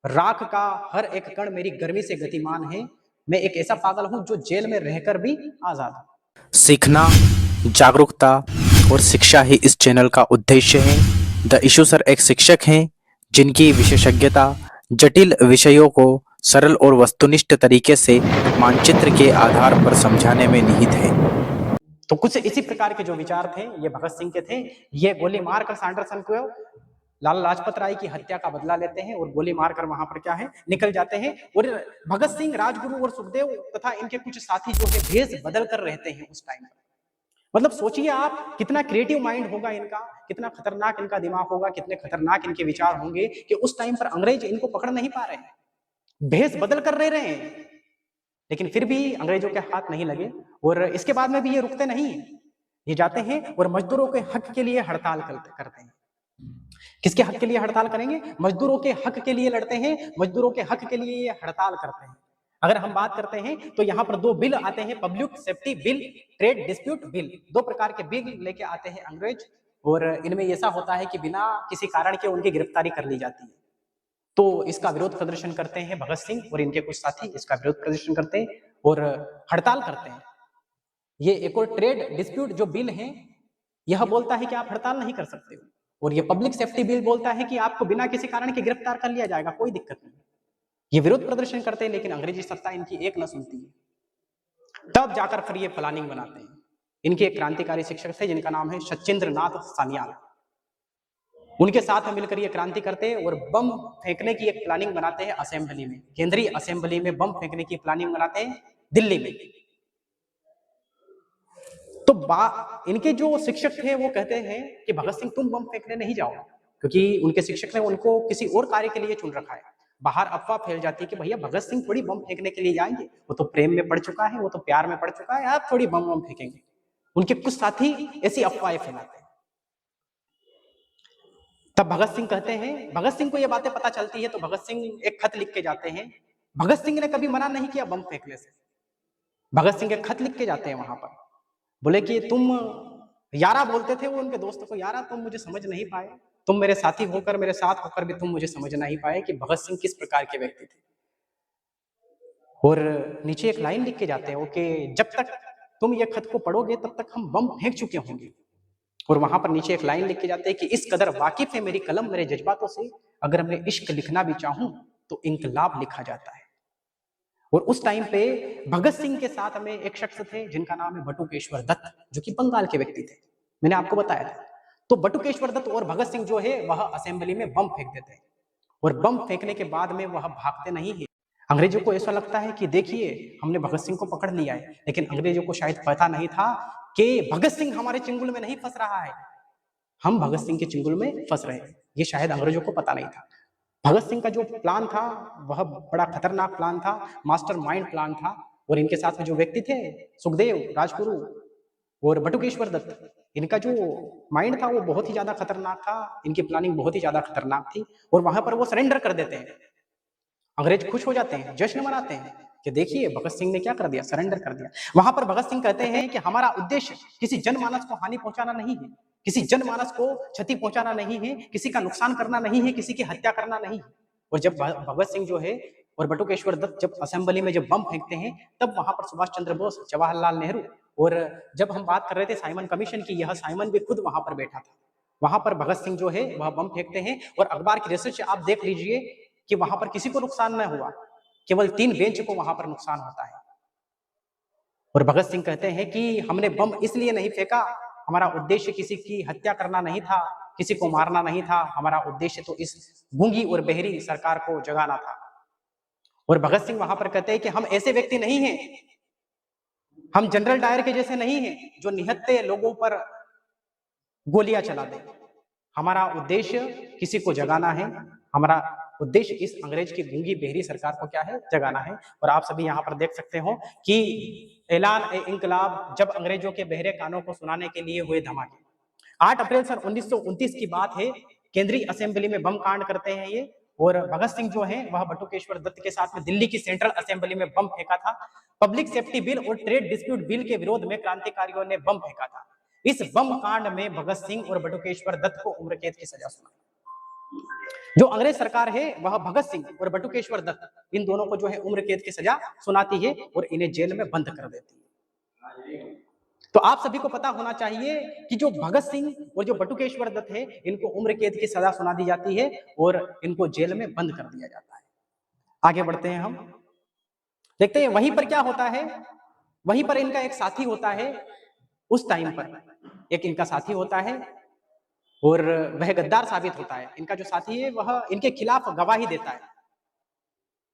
राख का हर एक कण मेरी गर्मी से गतिमान है। मैं एक ऐसा पागल हूं जो जेल में रहकर भी आजाद हूं। सीखना, जागरूकता और शिक्षा ही इस चैनल का उद्देश्य है। द इशू सर एक शिक्षक हैं जिनकी विशेषज्ञता जटिल विषयों को सरल और वस्तुनिष्ठ तरीके से मानचित्र के आधार पर समझाने में निहित है। तो कुछ इसी प्रकार के जो विचार थे ये भगत सिंह के थे। ये गोली मारकर सैंडरसन को लाला लाजपत राय की हत्या का बदला लेते हैं और गोली मारकर वहां पर क्या है निकल जाते हैं। और भगत सिंह, राजगुरु और सुखदेव तथा इनके कुछ साथी जो है भेष बदल कर रहते हैं उस टाइम पर। मतलब सोचिए आप कितना क्रिएटिव माइंड होगा इनका, कितना खतरनाक इनका दिमाग होगा, कितने खतरनाक इनके विचार होंगे कि उस टाइम पर अंग्रेज इनको पकड़ नहीं पा रहे हैं, भेष बदल कर रहे हैं। लेकिन फिर भी अंग्रेजों के हाथ नहीं लगे और इसके बाद में भी ये रुकते नहीं है। ये जाते हैं और मजदूरों के हक के लिए हड़ताल करते हैं। किसके हक के लिए हड़ताल करेंगे? मजदूरों के हक के लिए लड़ते हैं, मजदूरों के हक के लिए ये हड़ताल करते हैं। अगर हम बात करते हैं तो यहाँ पर दो बिल आते हैं, public safety bill, trade dispute bill. दो प्रकार के बिल लेके आते हैं अंग्रेज और इनमें ऐसा होता है कि बिना किसी कारण के उनकी गिरफ्तारी कर ली जाती है। तो इसका विरोध प्रदर्शन करते हैं भगत सिंह और इनके कुछ साथी, इसका विरोध प्रदर्शन करते हैं और हड़ताल करते हैं। ये एक और ट्रेड डिस्प्यूट जो बिल है यह बोलता है कि आप हड़ताल नहीं कर सकते हो, और ये पब्लिक सेफ्टी बिल बोलता है कि आपको बिना किसी कारण के गिरफ्तार कर लिया जाएगा, कोई दिक्कत नहीं। ये विरोध प्रदर्शन करते हैं लेकिन अंग्रेजी सत्ता इनकी एक न सुनती है। तब जाकर फिर ये प्लानिंग बनाते हैं। इनके एक क्रांतिकारी शिक्षक थे जिनका नाम है सचिंद्र नाथ सान्याल। उनके साथ मिलकर ये क्रांति करते हैं और बम फेंकने की एक प्लानिंग बनाते हैं असेंबली में, केंद्रीय असेंबली में बम फेंकने की प्लानिंग बनाते हैं दिल्ली में। तो इनके जो शिक्षक थे वो कहते हैं कि भगत सिंह तुम बम फेंकने नहीं जाओ, क्योंकि उनके शिक्षक ने उनको किसी और कार्य के लिए चुन रखा है। बाहर अफवाह फैल जाती है कि भैया भगत सिंह थोड़ी बम फेंकने के लिए जाएंगे, वो तो प्रेम में पड़ चुका है, वो तो प्यार में पड़ चुका है, आप थोड़ी बम फेंकेंगे। उनके कुछ साथी ऐसी अफवाहें फैलाते हैं। तब भगत सिंह कहते हैं, भगत सिंह को ये बातें पता चलती है तो भगत सिंह एक खत लिख के जाते हैं। भगत सिंह ने कभी मना नहीं किया बम फेंकने से। भगत सिंह एक खत लिख के जाते हैं वहां पर, बोले कि तुम यारा बोलते थे वो उनके दोस्त को, यारा तुम मुझे समझ नहीं पाए, तुम मेरे साथी होकर, मेरे साथ होकर भी तुम मुझे समझ नहीं पाए कि भगत सिंह किस प्रकार के व्यक्ति थे। और नीचे एक लाइन लिख के जाते हैं कि जब तक तुम ये खत को पढ़ोगे तब तक हम बम फेंक चुके होंगे। और वहां पर नीचे एक लाइन लिख के जाते हैं कि इस कदर वाकिफ है मेरी कलम मेरे जज्बातों से, अगर मैं इश्क लिखना भी चाहूं तो इंकलाब लिखा जाता है। और उस टाइम पे भगत सिंह के साथ में एक शख्स थे जिनका नाम है बटुकेश्वर दत्त, जो कि बंगाल के व्यक्ति थे, मैंने आपको बताया था। तो बटुकेश्वर दत्त और भगत सिंह जो है वह असेंबली में बम फेंक देते हैं और बम फेंकने के बाद में वह भागते नहीं है। अंग्रेजों को ऐसा लगता है कि देखिए हमने भगत सिंह को पकड़ लिया है, लेकिन अंग्रेजों को शायद पता नहीं था कि भगत सिंह हमारे चंगुल में नहीं फंस रहा है, हम भगत सिंह के चंगुल में फंस रहे हैं। ये शायद अंग्रेजों को पता नहीं था। भगत सिंह का जो प्लान था वह बड़ा खतरनाक प्लान था, मास्टर माइंड प्लान था। और इनके साथ में जो व्यक्ति थे सुखदेव, राजगुरु और बटुकेश्वर दत्त, इनका जो माइंड था वो बहुत ही ज्यादा खतरनाक था, इनकी प्लानिंग बहुत ही ज्यादा खतरनाक थी। और वहां पर वो सरेंडर कर देते हैं। अंग्रेज खुश हो जाते हैं, जश्न मनाते हैं कि देखिए भगत सिंह ने क्या कर दिया, सरेंडर कर दिया। वहां पर भगत सिंह कहते हैं कि हमारा उद्देश्य किसी जनमानस को हानि पहुंचाना नहीं है, किसी जनमानस को क्षति पहुंचाना नहीं है, किसी का नुकसान करना नहीं है, किसी की हत्या करना नहीं है। और जब भगत सिंह जो है और बटुकेश्वर दत्त जब असेंबली में जब बम फेंकते हैं तब वहां पर सुभाष चंद्र बोस, जवाहरलाल नेहरू, और जब हम बात कर रहे थे साइमन कमीशन की, यह साइमन भी खुद वहां पर बैठा था। वहां पर भगत सिंह जो है वह बम फेंकते हैं और अखबार की रिसर्च आप देख लीजिए कि वहां पर किसी को नुकसान न हुआ, केवल 3 बेंच को वहां पर नुकसान होता है। और भगत सिंह कहते हैं कि हमने बम इसलिए नहीं फेंका, हमारा उद्देश्य किसी की हत्या करना नहीं था, किसी को मारना नहीं था, हमारा उद्देश्य तो इस गूंगी और बहरी सरकार को जगाना था। और भगत सिंह वहां पर कहते हैं कि हम ऐसे व्यक्ति नहीं हैं, हम जनरल डायर के जैसे नहीं हैं जो निहत्थे लोगों पर गोलियां चला दें। हमारा उद्देश्य किसी को जगाना है, हमारा उद्देश्य इस अंग्रेज की गूंगी बहरी सरकार को क्या है, जगाना है। और आप सभी यहाँ पर देख सकते हो कि ऐलान इंकलाब जब अंग्रेजों के बहरे कानों को सुनाने के लिए हुए धमाके। 8 अप्रैल सन 1929 की बात है, केंद्रीय असेंबली में बम कांड करते हैं ये। और भगत सिंह जो है वह बटुकेश्वर दत्त के साथ में दिल्ली की सेंट्रल असेंबली में बम फेंका था। पब्लिक सेफ्टी बिल और ट्रेड डिस्प्यूट बिल के विरोध में क्रांतिकारियों ने बम फेंका था। इस बम कांड में भगत सिंह और बटुकेश्वर दत्त को उम्र कैद की सजा सुनाई। जो अंग्रेज सरकार है वह भगत सिंह और बटुकेश्वर दत्त इन दोनों को जो है उम्र कैद की सजा सुनाती है और इन्हें जेल में बंद कर देती है। तो आप सभी को पता होना चाहिए कि जो भगत सिंह और जो बटुकेश्वर दत्त है इनको उम्र कैद की सजा सुना दी जाती है और इनको जेल में बंद कर दिया जाता है। आगे बढ़ते हैं, हम देखते हैं वहीं पर क्या होता है। वहीं पर इनका एक साथी होता है, उस टाइम पर एक इनका साथी होता है और वह गद्दार साबित होता है। इनका जो साथी है वह इनके खिलाफ गवाही देता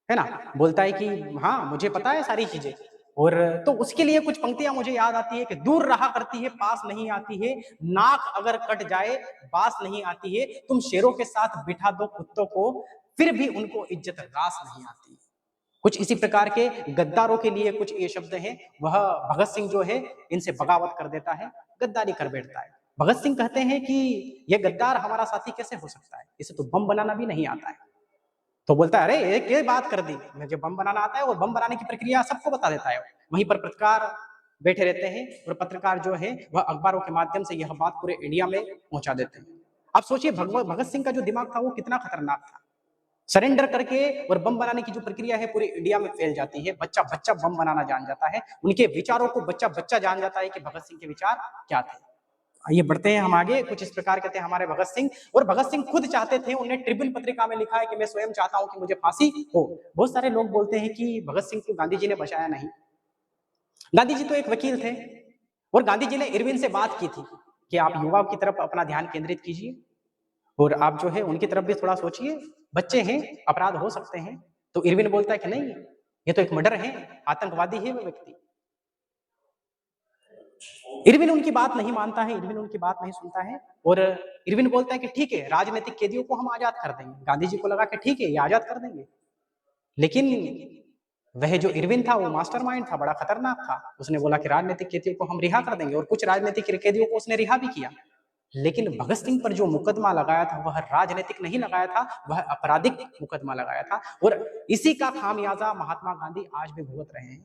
है ना, बोलता है कि हाँ मुझे पता है सारी चीजें। और तो उसके लिए कुछ पंक्तियां मुझे याद आती है कि दूर रहा करती है पास नहीं आती है, नाक अगर कट जाए बास नहीं आती है, तुम शेरों के साथ बिठा दो कुत्तों को फिर भी उनको इज्जत रास नहीं आती। कुछ इसी प्रकार के गद्दारों के लिए कुछ ये शब्द हैं। वह भगत सिंह जो है इनसे बगावत कर देता है, गद्दारी कर बैठता है। भगत सिंह कहते हैं कि यह गद्दार हमारा साथी कैसे हो सकता है, इसे तो बम बनाना भी नहीं आता है। तो बोलता है अरे एक ये बात कर दी, मुझे बम बनाना आता है और बम बनाने की प्रक्रिया सबको बता देता है। वहीं पर पत्रकार बैठे रहते हैं और पत्रकार जो है वह अखबारों के माध्यम से यह बात पूरे इंडिया में पहुंचा देते हैं। आप सोचिए भगत सिंह का जो दिमाग था वो कितना खतरनाक था। सरेंडर करके और बम बनाने की जो प्रक्रिया है पूरी इंडिया में फैल जाती है। बच्चा बच्चा बम बनाना जान जाता है, उनके विचारों को बच्चा बच्चा जान जाता है कि भगत सिंह के विचार क्या थे। आइए बढ़ते हैं हम आगे। कुछ इस प्रकार कहते हैं हमारे भगत सिंह, और भगत सिंह खुद चाहते थे, उन्हें ट्रिब्यून पत्रिका में लिखा है कि मैं स्वयं चाहता हूं कि मुझे फांसी हो। बहुत सारे लोग बोलते हैं कि भगत सिंह को गांधी जी ने बचाया नहीं। गांधी जी तो एक वकील थे और गांधी जी ने इरविन से बात की थी कि आप युवाओं की तरफ अपना ध्यान केंद्रित कीजिए और आप जो है उनकी तरफ भी थोड़ा सोचिए, बच्चे हैं, अपराध हो सकते हैं। तो इरविन बोलता है कि नहीं, ये तो एक मर्डर है, आतंकवादी है वो व्यक्ति। इरविन उनकी बात नहीं मानता है, इरविन उनकी बात नहीं सुनता है और इरविन बोलता है कि ठीक है राजनीतिक कैदियों को हम आजाद कर देंगे। गांधी जी को लगा कि ठीक है ये आजाद कर देंगे, लेकिन वह जो इरविन था वो मास्टरमाइंड था, बड़ा खतरनाक था। उसने बोला कि राजनीतिक कैदियों को हम रिहा कर देंगे और कुछ राजनीतिक कैदियों को उसने रिहा भी किया। लेकिन भगत सिंह पर जो मुकदमा लगाया था वह राजनीतिक नहीं लगाया था, वह आपराधिक मुकदमा लगाया था। और इसी का खामियाजा महात्मा गांधी आज भी भुगत रहे हैं,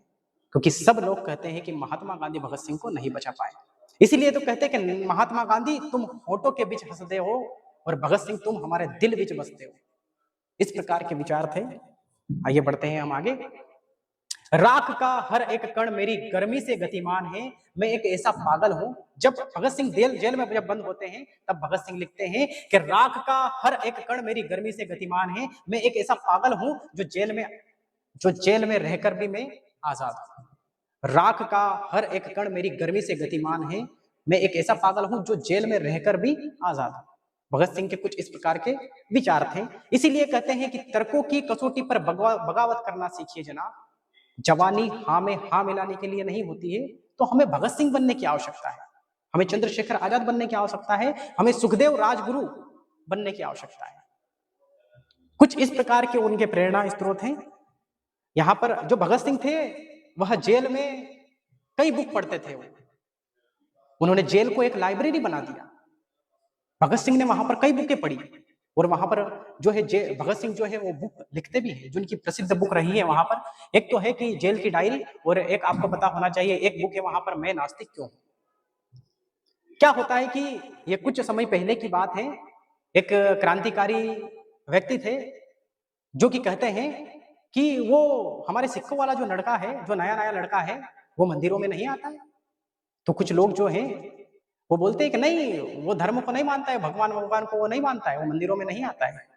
क्योंकि सब लोग कहते हैं कि महात्मा गांधी भगत सिंह को नहीं बचा पाए। इसीलिए तो कहते हैं कि महात्मा गांधी तुम होठों के बीच हंसते हो और भगत सिंह तुम हमारे दिल बीच बसते हो। इस प्रकार के विचार थे। आइए बढ़ते हैं हम आगे। राख का हर एक कण मेरी गर्मी से गतिमान है, मैं एक ऐसा पागल हूं। जब भगत सिंह जेल में जब बंद होते हैं तब भगत सिंह लिखते हैं कि राख का हर एक कण मेरी गर्मी से गतिमान है, मैं एक ऐसा पागल हूं जो जेल में रहकर भी मैं आजाद हूं। राख का हर एक कण मेरी गर्मी से गतिमान है, मैं एक ऐसा पागल हूं जो जेल में रहकर भी आजाद हूं। भगत सिंह के कुछ इस प्रकार के विचार थे। इसीलिए कहते हैं कि तर्कों की कसौटी पर बगावत करना सीखिए जनाब। जवानी हाँ में हाँ मिलाने के लिए नहीं होती है, तो हमें भगत सिंह बनने की आवश्यकता है, हमें चंद्रशेखर आजाद बनने की आवश्यकता है, हमें सुखदेव राजगुरु बनने की आवश्यकता है। कुछ इस प्रकार के उनके प्रेरणा स्रोत हैं। यहां पर जो भगत सिंह थे वह जेल में कई बुक पढ़ते थे। उन्होंने जेल को एक लाइब्रेरी बना दिया। भगत सिंह ने वहां पर कई बुकें पढ़ी और वहां पर जो है भगत सिंह जो है वो बुक लिखते भी हैं, जो उनकी प्रसिद्ध बुक रही है वहां पर। एक तो है कि जेल की डायरी, और एक आपको पता होना चाहिए एक बुक है वहां पर मैं नास्तिक क्यों हूं। क्या होता है कि ये कुछ समय पहले की बात है, एक क्रांतिकारी व्यक्ति थे जो कि कहते हैं कि वो हमारे सिखों वाला जो लड़का है, जो नया नया लड़का है, वो मंदिरों में नहीं आता है। तो कुछ लोग जो हैं वो बोलते हैं कि नहीं वो धर्म को नहीं मानता है, भगवान को वो नहीं मानता है, वो मंदिरों में नहीं आता है।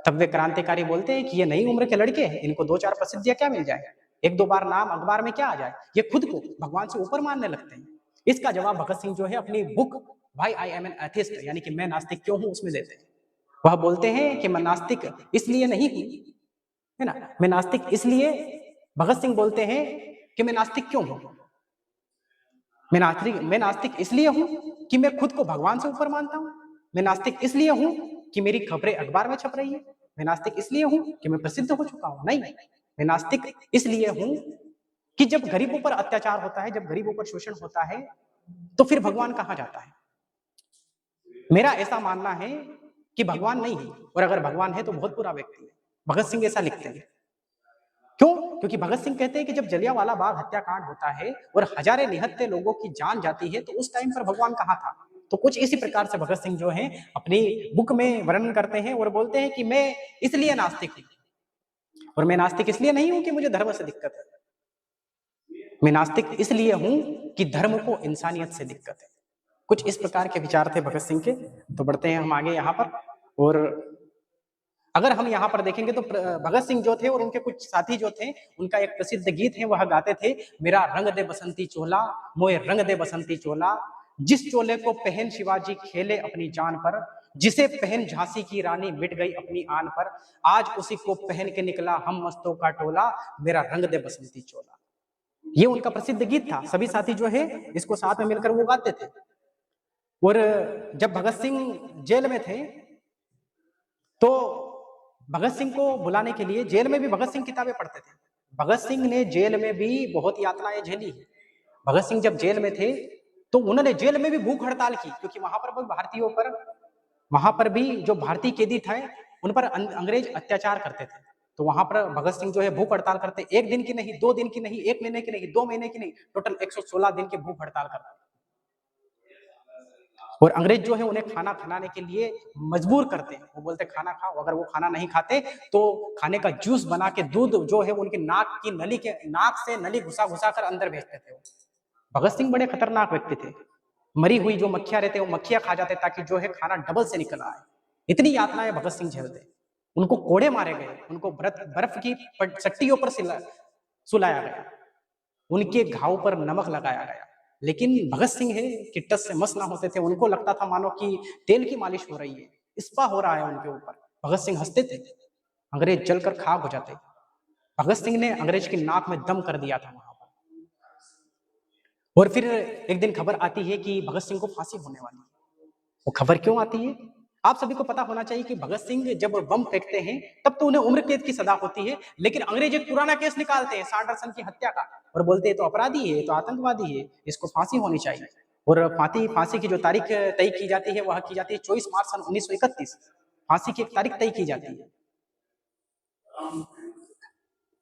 तब वे क्रांतिकारी बोलते हैं कि ये नई उम्र के लड़के हैं, इनको दो चार प्रसिद्धियां क्या मिल जाए, एक दो बार नाम अखबार में क्या आ जाए, ये खुद को भगवान से ऊपर मानने लगते हैं। इसका जवाब भगत सिंह जो है अपनी book why I am an atheist, यानी कि मैं नास्तिक क्यों हूं, उसमें देते हैं। वह बोलते हैं कि मैं नास्तिक इसलिए नहीं हूं, है ना, मैं नास्तिक इसलिए, भगत सिंह बोलते हैं कि मैं नास्तिक क्यों हूं, मैं नास्तिक इसलिए हूं कि मैं खुद को भगवान से ऊपर मानता हूं। मैं नास्तिक इसलिए हूं कि मेरी खबरें अखबार में छप रही है। मैं नास्तिक इसलिए हूं कि मैं प्रसिद्ध हो चुका हूं। नहीं, मैं नास्तिक इसलिए हूं कि जब गरीबों पर अत्याचार होता है, जब गरीबों पर शोषण होता है, तो फिर भगवान कहां जाता है। मेरा ऐसा मानना है कि भगवान नहीं है, और अगर भगवान है तो बहुत बुरा व्यक्ति है। भगत सिंह ऐसा लिखते हैं। क्यों? क्योंकि भगत सिंह कहते हैं कि जब जलियांवाला बाग हत्याकांड होता है और हजारे निहत्थे लोगों की जान जाती है, तो उस टाइम पर भगवान कहां था। तो कुछ इसी प्रकार से भगत सिंह जो हैं अपनी बुक में वर्णन करते हैं और बोलते हैं कि मैं इसलिए नास्तिक हूं, और मैं नास्तिक इसलिए नहीं हूं कि मुझे धर्म से दिक्कत है, मैं नास्तिक इसलिए हूं कि धर्म को इंसानियत से दिक्कत है। कुछ इस प्रकार के विचार थे भगत सिंह के। तो बढ़ते हैं हम आगे यहाँ पर। और अगर हम यहाँ पर देखेंगे तो भगत सिंह जो थे और उनके कुछ साथी जो थे, उनका एक प्रसिद्ध गीत है, वह गाते थे, मेरा रंग दे बसंती चोला, मोए रंग दे बसंती चोला, जिस चोले को पहन शिवाजी खेले अपनी जान पर, जिसे पहन झांसी की रानी मिट गई अपनी आन पर, आज उसी को पहन के निकला हम मस्तों का टोला, मेरा रंग दे बसंती चोला। ये उनका प्रसिद्ध गीत था। सभी साथी जो है इसको साथ में मिलकर वो गाते थे। और जब भगत सिंह जेल में थे तो भगत सिंह को बुलाने के लिए, जेल में भी भगत सिंह किताबें पढ़ते थे। भगत सिंह ने जेल में भी बहुत यातनाएं झेली है। भगत सिंह जब जेल में थे तो उन्होंने जेल में भी भूख हड़ताल की, क्योंकि वहां पर भी भारतीयों पर, वहां पर भी जो भारतीय कैदी थे उन पर अंग्रेज अत्याचार करते थे। तो वहां पर भगत सिंह जो है भूख हड़ताल करते, एक दिन की नहीं, 2 दिन की नहीं, 1 महीने की नहीं, 2 महीने की नहीं, टोटल 116 दिन की भूख हड़ताल करते। और अंग्रेज जो है उन्हें खाना खिलाने के लिए मजबूर करते हैं। वो बोलते खाना खाओ, अगर वो खाना नहीं खाते तो खाने का जूस बना के दूध जो है उनकी नाक की नली के, नाक से नली घुसा घुसा कर अंदर भेजते थे। भगत सिंह बड़े खतरनाक व्यक्ति थे। मरी हुई जो मक्खियां रहते वो मक्खियां खा जाते ताकि जो है खाना डबल से निकल आए। इतनी यातनाएं भगत सिंह झेलते। उनको कोड़े मारे गए, उनको बर्फ की सट्टियों पर सुलाया गया, उनके घाव पर नमक लगाया गया। लेकिन भगत सिंह है कि टस से मस ना होते थे। उनको लगता था मानो कि तेल की मालिश हो रही है, स्पा हो रहा है उनके ऊपर। भगत सिंह हंसते थे, अंग्रेज जलकर खाक हो जाते। भगत सिंह ने अंग्रेज की नाक में दम कर दिया था वहां पर। और फिर एक दिन खबर आती है कि भगत सिंह को फांसी होने वाली है। वो खबर क्यों आती है? आप सभी को पता होना चाहिए कि भगत सिंह जब बम फेंकते हैं तब तो उन्हें उम्र कैद की सजा होती है, लेकिन अंग्रेज एक पुराना केस निकालते हैं सैंडरसन की हत्या का, और बोलते हैं तो अपराधी है, तो आतंकवादी है, इसको फांसी होनी चाहिए। और फांसी की जो तारीख तय की जाती है वह की जाती है 24 मार्च सन 1931। फांसी की एक तारीख तय की जाती है।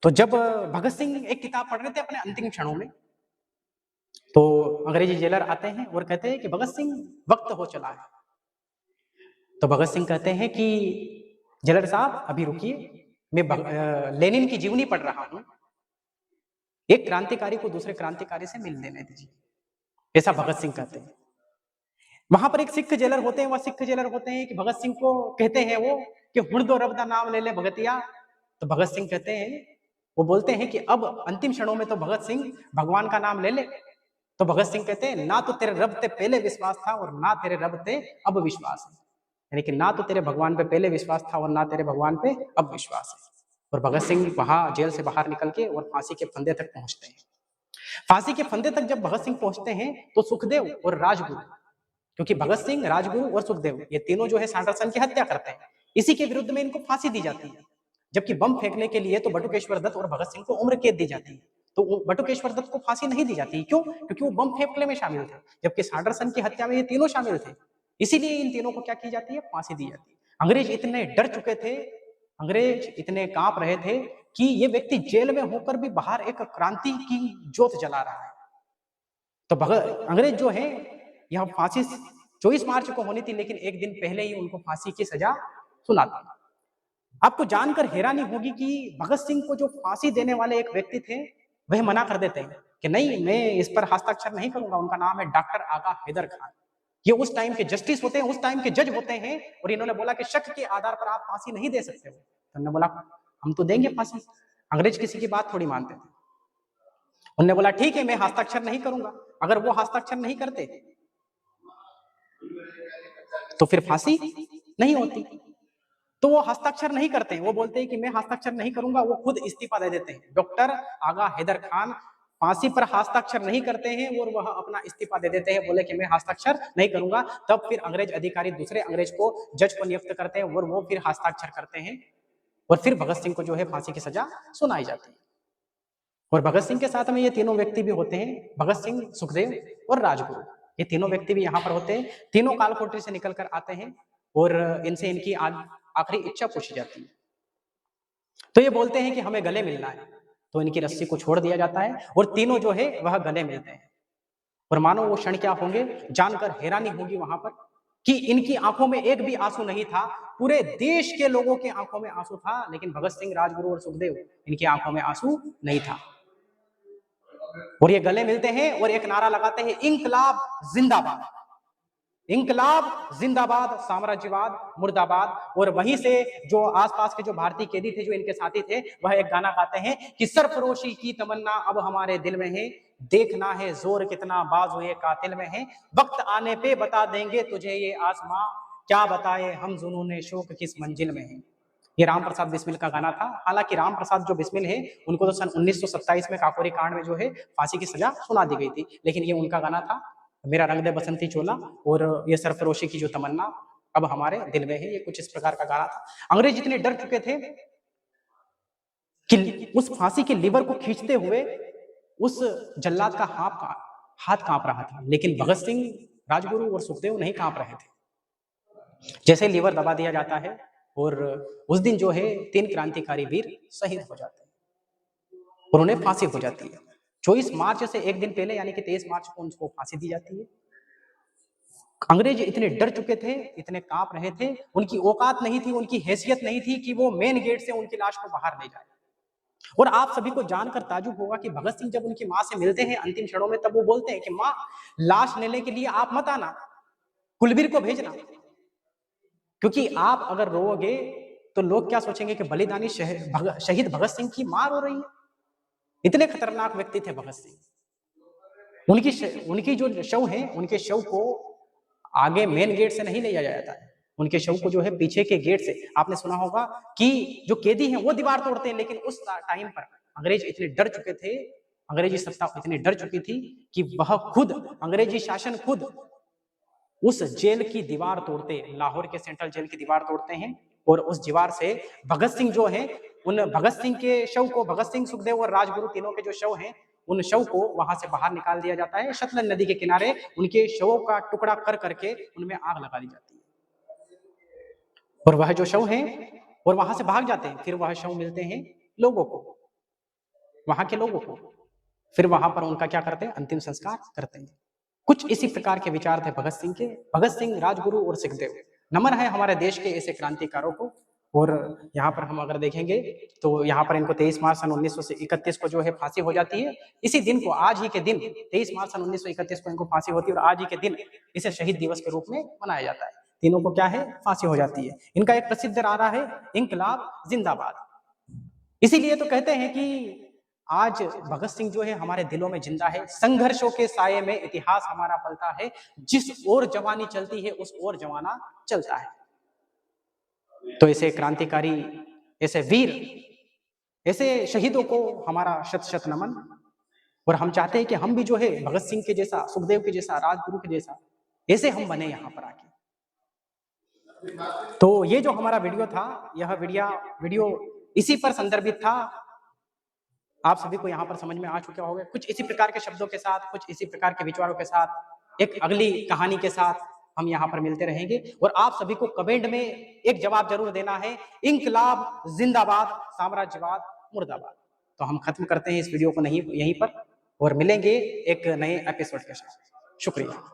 तो जब भगत सिंह एक किताब पढ़ रहे थे अपने अंतिम क्षणों में, तो अंग्रेजी जेलर आते हैं और कहते हैं कि भगत सिंह वक्त हो चला है। तो भगत सिंह कहते हैं कि जेलर साहब अभी रुकिए, मैं लेनिन की जीवनी पढ़ रहा हूं, एक क्रांतिकारी को दूसरे क्रांतिकारी से मिल लेने दीजिए। ऐसा भगत सिंह कहते हैं। वहां पर एक सिख जेलर होते हैं, वह सिख जेलर होते हैं कि भगत सिंह को कहते हैं वो कि हुण दो रब दा नाम ले ले भगतिया। तो भगत सिंह कहते हैं, वो बोलते हैं कि अब अंतिम क्षणों में तो भगत सिंह भगवान का नाम ले ले। तो भगत सिंह कहते हैं, ना तो तेरे रब ते पहले विश्वास था और ना तेरे रब ते अब विश्वास है। यानी कि ना तो तेरे भगवान पे पहले विश्वास था और ना तेरे भगवान पे अब विश्वास है। और भगत सिंह वहां जेल से बाहर निकल के और फांसी के फंदे तक पहुंचते हैं। फांसी के फंदे तक जब भगत सिंह पहुंचते हैं तो सुखदेव और राजगुरु, क्योंकि भगत सिंह, राजगुरु और सुखदेव ये तीनों जो है सैंडरसन की हत्या करते हैं, इसी के विरुद्ध में इनको फांसी दी जाती है। जबकि बम फेंकने के लिए तो बटुकेश्वर दत्त और भगत सिंह को उम्र कैद दी जाती है, तो बटुकेश्वर दत्त को फांसी नहीं दी जाती। क्यों? क्योंकि वो बम फेंकने में शामिल थे, जबकि सैंडरसन की हत्या में ये तीनों शामिल थे। इसीलिए इन तीनों को क्या की जाती है? फांसी दी जाती है। अंग्रेज इतने डर चुके थे, अंग्रेज इतने कांप रहे थे कि ये व्यक्ति जेल में होकर भी बाहर एक क्रांति की ज्योत जला रहा है। तो अंग्रेज जो है यह फांसी 24 मार्च को होनी थी, लेकिन एक दिन पहले ही उनको फांसी की सजा सुनाती। आपको जानकर हैरानी होगी कि भगत सिंह को जो फांसी देने वाले एक व्यक्ति थे वह मना कर देते हैं कि नहीं, मैं इस पर हस्ताक्षर नहीं करूंगा। उनका नाम है डॉक्टर आगा हैदर खान। ये उस टाइम के जस्टिस होते हैं, उस टाइम के जज होते हैं, और इन्होंने बोला कि शक के आधार पर आप फांसी नहीं दे सकते हो। तो उन्होंने बोला हम तो देंगे फांसी। अंग्रेज किसी की बात थोड़ी मानते थे। उन्होंने बोला ठीक है, मैं हस्ताक्षर नहीं करूंगा। अगर वो हस्ताक्षर नहीं करते तो फिर फांसी नहीं होती। तो वो हस्ताक्षर नहीं करते हैं, वो बोलते हैं कि मैं हस्ताक्षर नहीं करूंगा। वो खुद इस्तीफा दे देते हैं। डॉक्टर आगा हैदर खान फांसी पर हस्ताक्षर नहीं करते हैं और वह अपना इस्तीफा दे देते हैं, बोले कि मैं हस्ताक्षर नहीं करूंगा। तब फिर अंग्रेज अधिकारी दूसरे अंग्रेज को, जज को नियुक्त करते हैं और वो फिर हस्ताक्षर करते हैं, और फिर भगत सिंह को जो है फांसी की सजा सुनाई जाती है। और भगत सिंह के साथ में ये तीनों व्यक्ति भी होते हैं, भगत सिंह, सुखदेव और राजगुरु। ये तीनों व्यक्ति भी यहाँ पर होते हैं। तीनों कालकोठरी से निकल कर आते हैं और इनसे इनकी आखिरी इच्छा पूछी जाती है। तो ये बोलते हैं कि हमें गले मिलना है। तो इनकी रस्सी को छोड़ दिया जाता है और तीनों जो है वह गले मिलते हैं। और मानो वो क्षण क्या होंगे, जानकर हैरानी होगी वहां पर कि इनकी आंखों में एक भी आंसू नहीं था। पूरे देश के लोगों की आंखों में आंसू था, लेकिन भगत सिंह, राजगुरु और सुखदेव, इनकी आंखों में आंसू नहीं था। और ये गले मिलते हैं और एक नारा लगाते हैं, इंकलाब जिंदाबाद, इंकलाब जिंदाबाद, साम्राज्यवाद मुर्दाबाद। और वहीं से जो आसपास के जो भारतीय कैदी थे, जो इनके साथी थे, वह एक गाना गाते हैं कि सरफरोशी की तमन्ना अब हमारे दिल में है, देखना है जोर कितना बाजुए कातिल में है, वक्त आने पे बता देंगे तुझे ये आसमां, क्या बताए हम जुनून शोक किस मंजिल में है। ये राम प्रसाद बिस्मिल का गाना था। हालांकि राम प्रसाद जो बिस्मिल है, उनको तो सन 1927 में काकोरी कांड में जो है फांसी की सजा सुना दी गई थी, लेकिन ये उनका गाना था, मेरा रंग दे बसंती चोला और ये सरफरोशी की जो तमन्ना अब हमारे दिल में है। ये कुछ इस प्रकार का गाना था। अंग्रेज इतने डर चुके थे कि उस फांसी के लीवर को खींचते हुए उस जल्लाद का हाथ कांप रहा था, लेकिन भगत सिंह, राजगुरु और सुखदेव नहीं कांप रहे थे। जैसे लीवर दबा दिया जाता है और उस दिन जो है 3 क्रांतिकारी वीर शहीद हो जाते हैं और उन्हें फांसी हो जाती है। 24 मार्च से एक दिन पहले यानी कि 23 मार्च को उनको फांसी दी जाती है। अंग्रेज इतने डर चुके थे, इतने कांप रहे थे, उनकी औकात नहीं थी, उनकी हैसियत नहीं थी कि वो मेन गेट से उनकी लाश को बाहर ले जाए। और आप सभी को जानकर ताजुब होगा कि भगत सिंह जब उनकी मां से मिलते हैं अंतिम क्षणों में, तब वो बोलते हैं कि मां, लाश लेने के लिए आप मत आना, कुलवीर को भेजना, क्योंकि आप अगर रोओगे तो लोग क्या सोचेंगे कि बलिदानी शहीद भगत सिंह की मां रो रही है। इतने खतरनाक व्यक्ति थे भगत सिंह। उनकी जो शव है, उनके शव को आगे मेन गेट से नहीं ले जाया जाता है, उनके शव को जो है पीछे के गेट से। आपने सुना होगा कि जो कैदी हैं वो दीवार तोड़ते हैं, लेकिन उस टाइम पर अंग्रेज इतने डर चुके थे, अंग्रेजी सत्ता इतनी डर चुकी थी कि वह खुद, अंग्रेजी शासन खुद उस जेल की दीवार तोड़ते, लाहौर के सेंट्रल जेल की दीवार तोड़ते हैं और उस दीवार से भगत सिंह जो है, उन भगत सिंह के शव को, भगत सिंह, सुखदेव और राजगुरु तीनों के जो शव हैं, उन शव को वहां से बाहर निकाल दिया जाता है। सतलज नदी के किनारे उनके शवों का टुकड़ा कर करके उनमें आग लगा दी जाती है और वह जो शव हैं और वहां से भाग जाते हैं। फिर वह शव मिलते हैं लोगों को, वहां के लोगों को, फिर वहां पर उनका क्या करते हैं, अंतिम संस्कार करते हैं। कुछ इसी प्रकार के विचार थे भगत सिंह के। भगत सिंह, राजगुरु और सुखदेव, नमन है हमारे देश के ऐसे क्रांतिकारों को। और यहाँ पर हम अगर देखेंगे तो यहाँ पर इनको 23 मार्च सन 1931 को जो है फांसी हो जाती है। इसी दिन को, आज ही के दिन 23 मार्च सन 1931 को इनको फांसी होती है और आज ही के दिन इसे शहीद दिवस के रूप में मनाया जाता है। तीनों को क्या है, फांसी हो जाती है। इनका एक प्रसिद्ध नारा है, इंकलाब जिंदाबाद। इसीलिए तो कहते हैं कि आज भगत सिंह जो है हमारे दिलों में जिंदा है। संघर्षों के साये में इतिहास हमारा पलता है, जिस ओर जवानी चलती है उस ओर जमाना चलता है। तो ऐसे क्रांतिकारी, ऐसे वीर, ऐसे शहीदों को हमारा शत शत नमन। और हम चाहते हैं कि हम भी जो है भगत सिंह के जैसा, सुखदेव के जैसा, राजगुरु के जैसा, ऐसे हम बने यहाँ पर आके। तो ये जो हमारा वीडियो था, यह वीडियो इसी पर संदर्भित था। आप सभी को यहाँ पर समझ में आ चुका होगा। कुछ इसी प्रकार के शब्दों के साथ, कुछ इसी प्रकार के विचारों के साथ, एक अगली कहानी के साथ हम यहाँ पर मिलते रहेंगे। और आप सभी को कमेंट में एक जवाब जरूर देना है, इंकलाब जिंदाबाद, साम्राज्यवाद मुर्दाबाद। तो हम खत्म करते हैं इस वीडियो को यहीं पर और मिलेंगे एक नए एपिसोड के साथ। शुक्रिया।